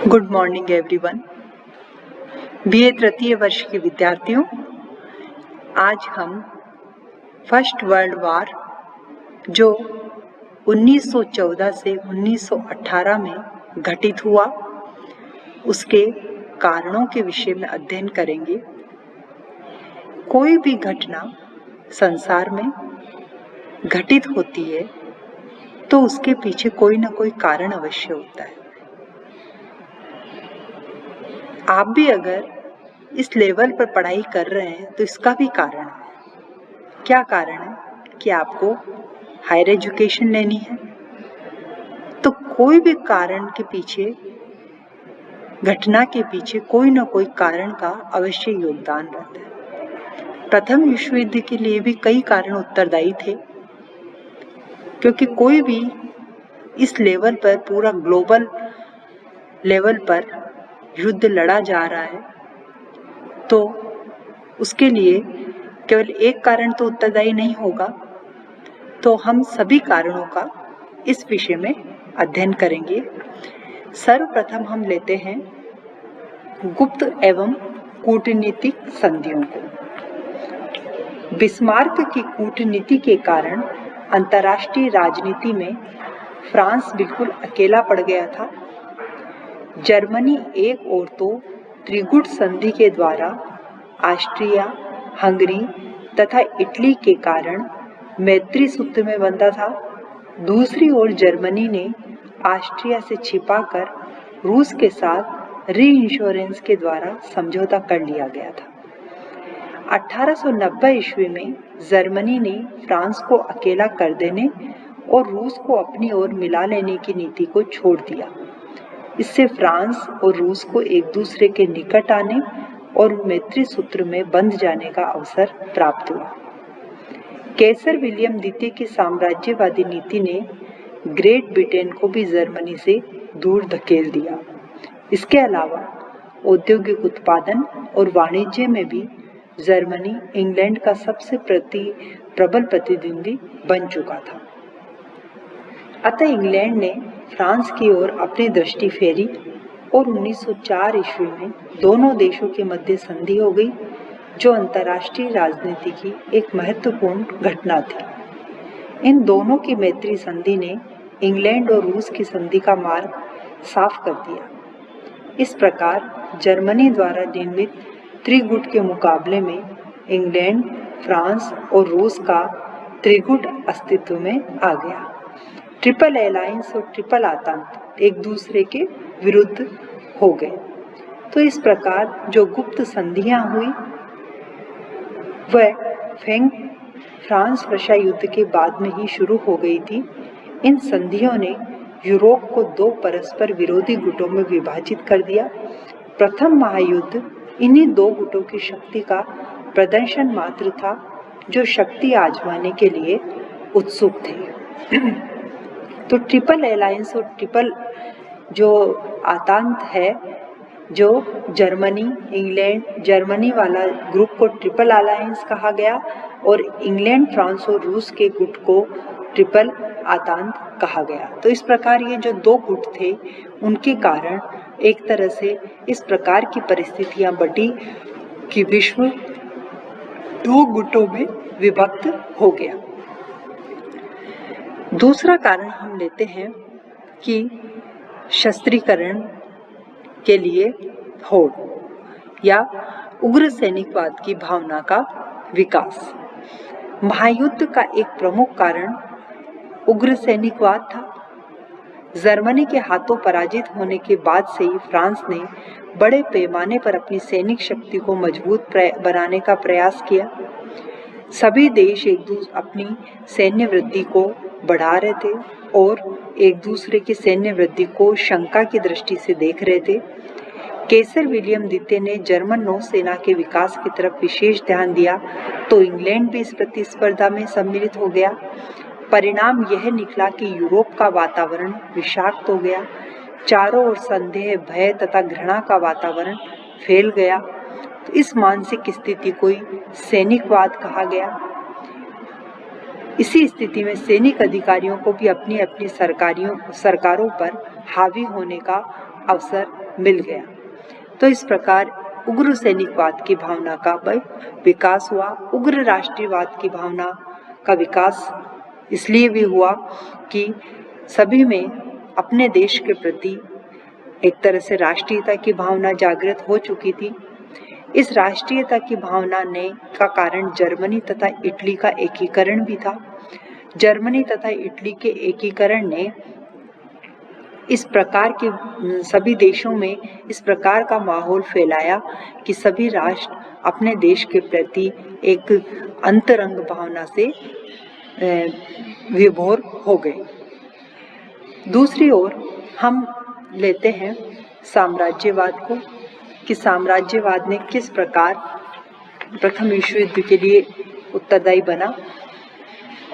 Good morning everyone. BA तृतीय वर्ष के विद्यार्थियों, आज हम फर्स्ट वर्ल्ड वॉर जो 1914 से 1918 में घटित हुआ उसके कारणों के विषय में अध्ययन करेंगे। कोई भी घटना संसार में घटित होती है तो उसके पीछे कोई ना कोई कारण अवश्य होता है। आप भी अगर इस लेवल पर पढ़ाई कर रहे हैं तो इसका भी कारण है। क्या कारण है कि आपको हायर एजुकेशन लेनी है, तो कोई भी कारण के पीछे, घटना के पीछे कोई ना कोई कारण का अवश्य योगदान रहता है। प्रथम विश्व युद्ध के लिए भी कई कारण उत्तरदायी थे, क्योंकि कोई भी इस लेवल पर, पूरा ग्लोबल लेवल पर युद्ध लड़ा जा रहा है तो उसके लिए केवल एक कारण तो उत्तरदायी नहीं होगा। तो हम सभी कारणों का इस विषय में अध्ययन करेंगे। सर्वप्रथम हम लेते हैं गुप्त एवं कूटनीतिक संधियों को। बिस्मार्क की कूटनीति के कारण अंतर्राष्ट्रीय राजनीति में फ्रांस बिल्कुल अकेला पड़ गया था। जर्मनी एक ओर तो त्रिगुट संधि के द्वारा ऑस्ट्रिया, हंगरी तथा इटली के कारण मैत्री सूत्र में बंधा था, दूसरी ओर जर्मनी ने ऑस्ट्रिया से छिपाकर रूस के साथ री इंश्योरेंस के द्वारा समझौता कर लिया गया था। 1890 ईस्वी में जर्मनी ने फ्रांस को अकेला कर देने और रूस को अपनी ओर मिला लेने की नीति को छोड़ दिया। इससे फ्रांस और रूस को एक दूसरे के निकट आने और मैत्री सूत्र में बंध जाने का अवसर प्राप्त हुआ। कैसर विलियम द्वितीय की साम्राज्यवादी नीति ने ग्रेट ब्रिटेन को भी जर्मनी से दूर धकेल दिया। इसके अलावा औद्योगिक उत्पादन और वाणिज्य में भी जर्मनी इंग्लैंड का सबसे प्रबल प्रतिद्वंदी बन चुका था। अतः इंग्लैंड ने फ्रांस की ओर अपनी दृष्टि फेरी और 1904 ईस्वी में दोनों देशों के मध्य संधि हो गई, जो अंतर्राष्ट्रीय राजनीति की एक महत्वपूर्ण घटना थी। इन दोनों की मैत्री संधि ने इंग्लैंड और रूस की संधि का मार्ग साफ कर दिया। इस प्रकार जर्मनी द्वारा निर्मित त्रिगुट के मुकाबले में इंग्लैंड, फ्रांस और रूस का त्रिगुट अस्तित्व में आ गया। ट्रिपल अलायंस और ट्रिपल आतंक एक दूसरे के विरुद्ध हो गए। तो इस प्रकार जो गुप्त संधियां हुई वह फ्रांस रशिया युद्ध के बाद में ही शुरू हो गई थी। इन संधियों ने यूरोप को दो परस्पर विरोधी गुटों में विभाजित कर दिया। प्रथम महायुद्ध इन्हीं दो गुटों की शक्ति का प्रदर्शन मात्र था, जो शक्ति आजमाने के लिए उत्सुक थे। तो ट्रिपल अलायंस और ट्रिपल जो आतंक है, जो जर्मनी, इंग्लैंड, जर्मनी वाला ग्रुप को ट्रिपल अलायंस कहा गया और इंग्लैंड, फ्रांस और रूस के गुट को ट्रिपल आतंक कहा गया। तो इस प्रकार ये जो दो गुट थे उनके कारण एक तरह से इस प्रकार की परिस्थितियां बढ़ी कि विश्व दो गुटों में विभक्त हो गया। दूसरा कारण हम लेते हैं कि शस्त्रीकरण के लिए होड़ या उग्र सैनिकवाद की भावना का विकास। महायुद्ध का एक प्रमुख कारण उग्र सैनिकवाद था। जर्मनी के हाथों पराजित होने के बाद से ही फ्रांस ने बड़े पैमाने पर अपनी सैनिक शक्ति को मजबूत बनाने का प्रयास किया। सभी देश अपनी सैन्य वृद्धि को बढ़ा रहे थे और एक दूसरे की सैन्य वृद्धि को शंका की दृष्टि से देख रहे थे। कैसर विलियम द्वितीय ने जर्मन नौसेना के विकास की तरफ विशेष ध्यान दिया, तो इंग्लैंड भी इस प्रतिस्पर्धा में सम्मिलित हो गया। परिणाम यह निकला कि यूरोप का वातावरण विषाक्त हो गया। चारों ओर संदेह, भय तथा घृणा का वातावरण फैल गया। तो इस मानसिक स्थिति को सैनिकवाद कहा गया। इसी स्थिति में सैनिक अधिकारियों को भी अपनी अपनी सरकारों पर हावी होने का अवसर मिल गया। तो इस प्रकार उग्र सैनिकवाद की भावना का विकास हुआ। उग्र राष्ट्रीयवाद की भावना का विकास इसलिए भी हुआ कि सभी में अपने देश के प्रति एक तरह से राष्ट्रीयता की भावना जागृत हो चुकी थी। इस राष्ट्रीयता की भावना ने का कारण जर्मनी तथा इटली का एकीकरण भी था। जर्मनी तथा इटली के एकीकरण ने इस प्रकार के सभी देशों में इस प्रकार का माहौल फैलाया कि सभी राष्ट्र अपने देश के प्रति एक अंतरंग भावना से विभोर हो गए। दूसरी ओर हम लेते हैं साम्राज्यवाद को कि साम्राज्यवाद ने किस प्रकार प्रथम विश्व युद्ध के लिए उत्तरदायी बना।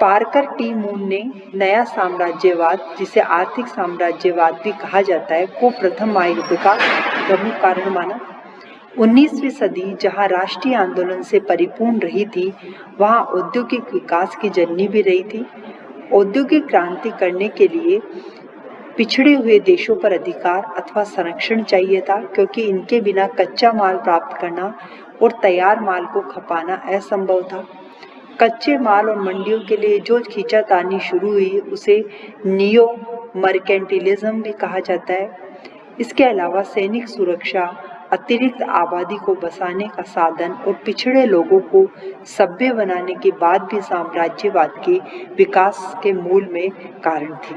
पार्कर टी मून ने नया साम्राज्यवाद, जिसे आर्थिक साम्राज्यवाद भी कहा जाता है, को प्रथम महायुद्ध का प्रमुख कारण माना। 19वीं सदी जहां राष्ट्रीय आंदोलन से परिपूर्ण रही थी, वहां औद्योगिक विकास की जननी भी रही थी। औद्योगिक क्रांति करने के लिए पिछड़े हुए देशों पर अधिकार अथवा संरक्षण चाहिए था, क्योंकि इनके बिना कच्चा माल प्राप्त करना और तैयार माल को खपाना असंभव था। कच्चे माल और मंडियों के लिए जो खींचातानी शुरू हुई उसे नियो मर्केंटिलिज्म भी कहा जाता है। इसके अलावा सैनिक सुरक्षा, अतिरिक्त आबादी को बसाने का साधन और पिछड़े लोगों को सभ्य बनाने की बात भी साम्राज्यवाद के विकास के मूल में कारण थी।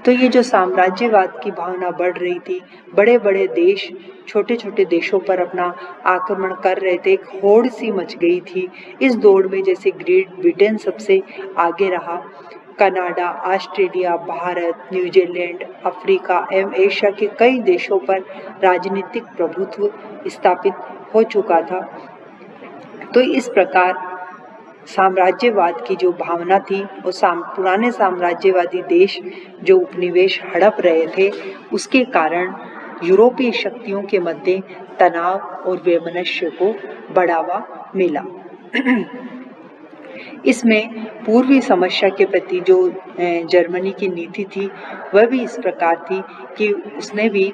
तो ये जो साम्राज्यवाद की भावना बढ़ रही थी, बड़े बड़े देश छोटे छोटे देशों पर अपना आक्रमण कर रहे थे, एक होड़ सी मच गई थी। इस दौड़ में जैसे ग्रेट ब्रिटेन सबसे आगे रहा, Canada, Australia, Bharat, New Zealand, Africa एवं एशिया के कई देशों पर राजनीतिक प्रभुत्व स्थापित हो चुका था। तो इस प्रकार साम्राज्यवाद की जो भावना थी वो पुराने साम्राज्यवादी देश जो उपनिवेश हड़प रहे थे, उसके कारण यूरोपीय शक्तियों के मध्य तनाव और वैमनस्य को बढ़ावा मिला। इसमें पूर्वी समस्या के प्रति जो जर्मनी की नीति थी वह भी इस प्रकार थी कि उसने भी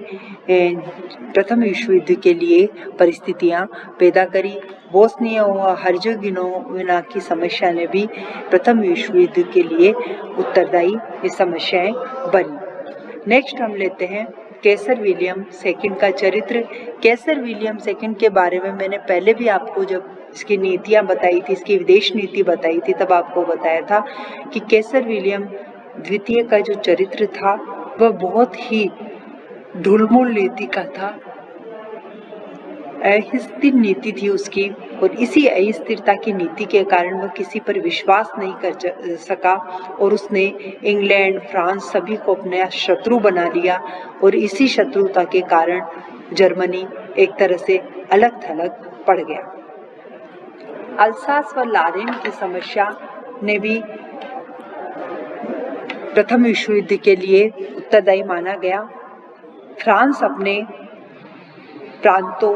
प्रथम विश्व युद्ध के लिए परिस्थितियां पैदा करी। बोस्निया व हर्जेगोविना की समस्या ने भी प्रथम विश्व युद्ध के लिए उत्तरदायी ये समस्याएं बनी। नेक्स्ट हम लेते हैं कैसर विलियम सेकंड का चरित्र। कैसर विलियम सेकंड के बारे में मैंने पहले भी आपको जब इसकी नीतियां बताई थी, इसकी विदेश नीति बताई थी, तब आपको बताया था कि कैसर विलियम द्वितीय का जो चरित्र था वह बहुत ही ढुलमुल नीति का था, अस्थिर नीति थी उसकी, और इसी अस्थिरता की नीति के कारण वह किसी पर विश्वास नहीं कर सका और उसने इंग्लैंड, फ्रांस सभी को अपना शत्रु बना लिया और इसी शत्रुता के कारण जर्मनी एक तरह से अलग थलग पड़ गया। अल्सास व लारेन की समस्या ने भी प्रथम विश्व युद्ध के लिए उत्तरदायी माना गया। फ्रांस अपने प्रांतों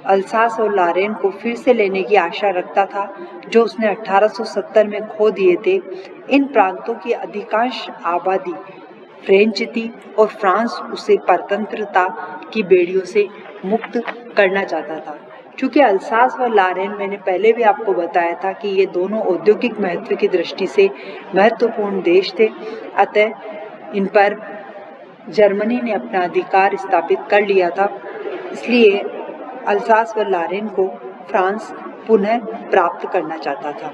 अल्सास और लारेन को फिर से लेने की आशा रखता था, जो उसने 1870 में खो दिए थे। इन प्रांतों की अधिकांश आबादी फ्रेंच थी और फ्रांस उसे परतंत्रता की बेड़ियों से मुक्त करना चाहता था। चूंकि अल्सास व लारेन, मैंने पहले भी आपको बताया था कि ये दोनों औद्योगिक महत्व की दृष्टि से महत्वपूर्ण देश थे, अतः इन पर जर्मनी ने अपना अधिकार स्थापित कर लिया था। इसलिए अल्सास व लारेन को फ्रांस पुनः प्राप्त करना चाहता था।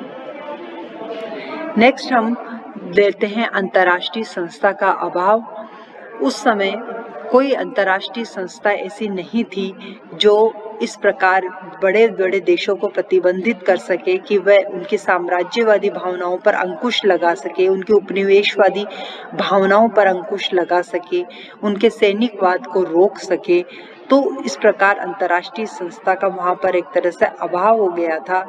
नेक्स्ट हम लेते हैं अंतर्राष्ट्रीय संस्था का अभाव। उस समय कोई अंतर्राष्ट्रीय संस्था ऐसी नहीं थी जो इस प्रकार बड़े बड़े देशों को प्रतिबंधित कर सके कि वह उनकी साम्राज्यवादी भावनाओं पर अंकुश लगा सके, उनकी उपनिवेशवादी भावनाओं पर अंकुश लगा सके, उनके सैनिकवाद को रोक सके। तो इस प्रकार अंतर्राष्ट्रीय संस्था का वहाँ पर एक तरह से अभाव हो गया था।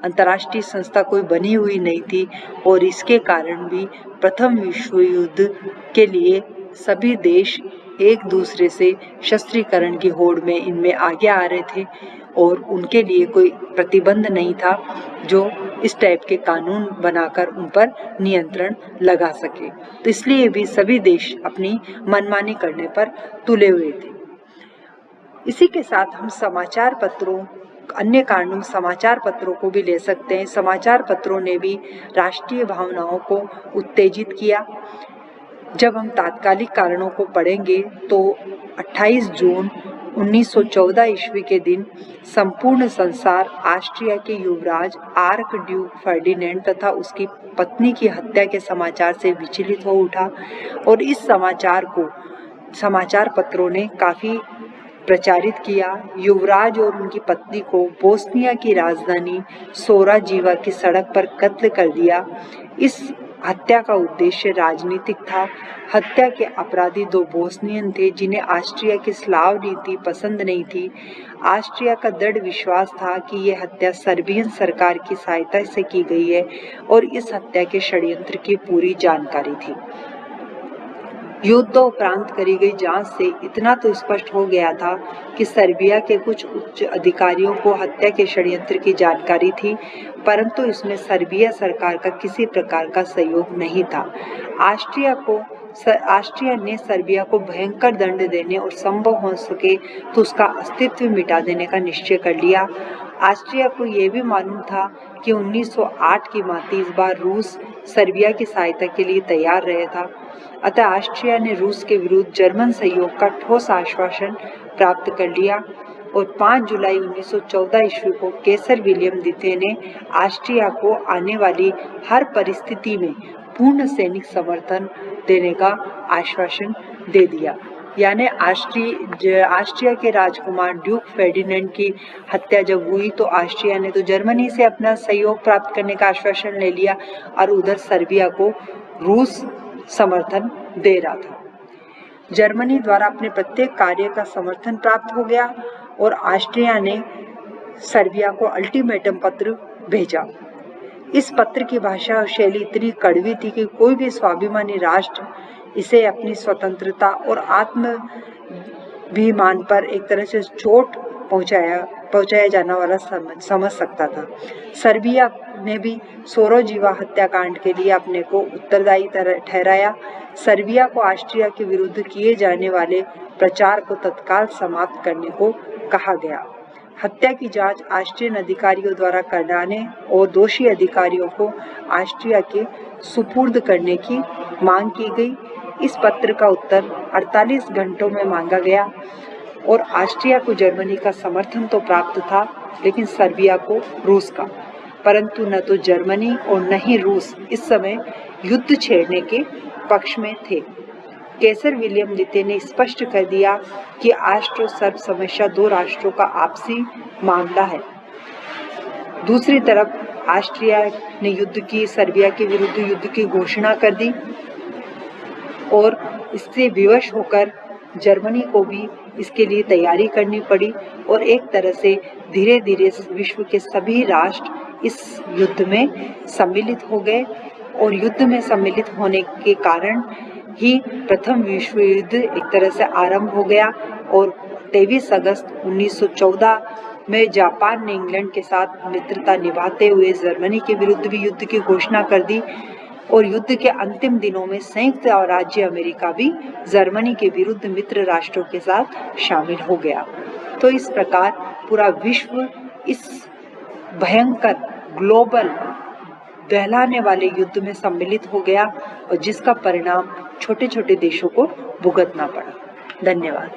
अंतर्राष्ट्रीय संस्था कोई बनी हुई नहीं थी और इसके कारण भी प्रथम विश्व युद्ध के लिए सभी देश एक दूसरे से शस्त्रीकरण की होड़ में इनमें आगे आ रहे थे और उनके लिए कोई प्रतिबंध नहीं था जो इस टाइप के कानून बनाकर उन पर नियंत्रण लगा सके। तो इसलिए भी सभी देश अपनी मनमानी करने पर तुले हुए थे। इसी के साथ हम समाचार पत्रों, अन्य कारणों समाचार पत्रों को भी ले सकते हैं। समाचार पत्रों ने भी राष्ट्रीय भावनाओं को उत्तेजित किया। जब हम तात्कालिक कारणों को पढ़ेंगे तो 28 जून 1914 ईस्वी के दिन संपूर्ण संसार ऑस्ट्रिया के युवराज आर्क ड्यूक फर्डिनेंड तथा उसकी पत्नी की हत्या के समाचार से विचलित हो उठा और इस समाचार को समाचार पत्रों ने काफी प्रचारित किया। युवराज और उनकी पत्नी को बोस्निया की राजधानी सोराजीवा की सड़क पर कत्ल कर दिया। इस हत्या का उद्देश्य राजनीतिक था। हत्या के अपराधी दो बोस्नियन थे जिन्हें ऑस्ट्रिया की स्लाव नीति पसंद नहीं थी। ऑस्ट्रिया का दृढ़ विश्वास था कि यह हत्या सर्बियन सरकार की सहायता से की गई है और इस हत्या के षड्यंत्र की पूरी जानकारी थी। युद्ध उपरांत करी गई जांच से इतना तो स्पष्ट हो गया था कि सर्बिया के कुछ उच्च अधिकारियों को हत्या के षड्यंत्र की जानकारी थी, परंतु इसमें सर्बिया सरकार का किसी प्रकार का सहयोग नहीं था। ऑस्ट्रिया ने सर्बिया को भयंकर दंड देने और संभव हो सके तो उसका अस्तित्व मिटा देने का निश्चय कर लिया। ऑस्ट्रिया को यह भी मालूम था कि 1908 की भांति इस बार रूस सर्बिया की सहायता के लिए तैयार रहा था। अतः ऑस्ट्रिया ने रूस के विरुद्ध जर्मन सहयोग का ठोस आश्वासन प्राप्त कर लिया और 5 जुलाई 1914 ईस्वी को कैसर विलियम द्वितीय ने ऑस्ट्रिया को आने वाली हर परिस्थिति में पूर्ण सैनिक समर्थन देने का आश्वासन दे दिया। यानी ऑस्ट्रिया के राजकुमार ड्यूक फर्डिनेंड की हत्या जब हुई तो ऑस्ट्रिया ने तो जर्मनी से अपना सहयोग प्राप्त करने का आश्वासन ले लिया और उधर सर्बिया को रूस समर्थन दे रहा था। जर्मनी द्वारा अपने प्रत्येक कार्य का समर्थन प्राप्त हो गया और ऑस्ट्रिया ने सर्बिया को अल्टीमेटम पत्र भेजा। इस पत्र की भाषा और शैली इतनी कड़वी थी कि कोई भी स्वाभिमानी राष्ट्र इसे अपनी स्वतंत्रता और आत्माभिमान पर एक तरह से चोट पहुंचाया जाने वाला समझ सकता था। सर्बिया ने भी सोराजीवा हत्याकांड के लिए अपने को उत्तरदायी ठहराया। सर्बिया को ऑस्ट्रिया के विरुद्ध किए जाने वाले प्रचार को तत्काल समाप्त करने को कहा गया। हत्या की जांच ऑस्ट्रियन अधिकारियों द्वारा कराने और दोषी अधिकारियों को ऑस्ट्रिया के सुपुर्द करने की मांग की गई। इस पत्र का उत्तर 48 घंटों में मांगा गया और ऑस्ट्रिया को जर्मनी का समर्थन तो प्राप्त था, लेकिन सर्बिया को रूस का। परंतु न तो जर्मनी और न ही रूस इस समय युद्ध छेड़ने के पक्ष में थे। कैसर विलियम द्वितीय ने स्पष्ट कर दिया कि ऑस्ट्रो सर्ब समस्या दो राष्ट्रों का आपसी मामला है। दूसरी तरफ ऑस्ट्रिया ने युद्ध की सर्बिया के विरुद्ध युद्ध की घोषणा कर दी और इससे विवश होकर जर्मनी को भी इसके लिए तैयारी करनी पड़ी और एक तरह से धीरे धीरे विश्व के सभी राष्ट्र इस युद्ध में सम्मिलित हो गए और युद्ध में सम्मिलित होने के कारण ही प्रथम विश्व युद्ध एक तरह से आरंभ हो गया और 23 अगस्त 1914 में जापान ने इंग्लैंड के साथ मित्रता निभाते हुए जर्मनी के विरुद्ध भी युद्ध की घोषणा कर दी और युद्ध के अंतिम दिनों में संयुक्त राज्य अमेरिका भी जर्मनी के विरुद्ध मित्र राष्ट्रों के साथ शामिल हो गया। तो इस प्रकार पूरा विश्व इस भयंकर ग्लोबल दहलाने वाले युद्ध में सम्मिलित हो गया और जिसका परिणाम छोटे छोटे देशों को भुगतना पड़ा। धन्यवाद।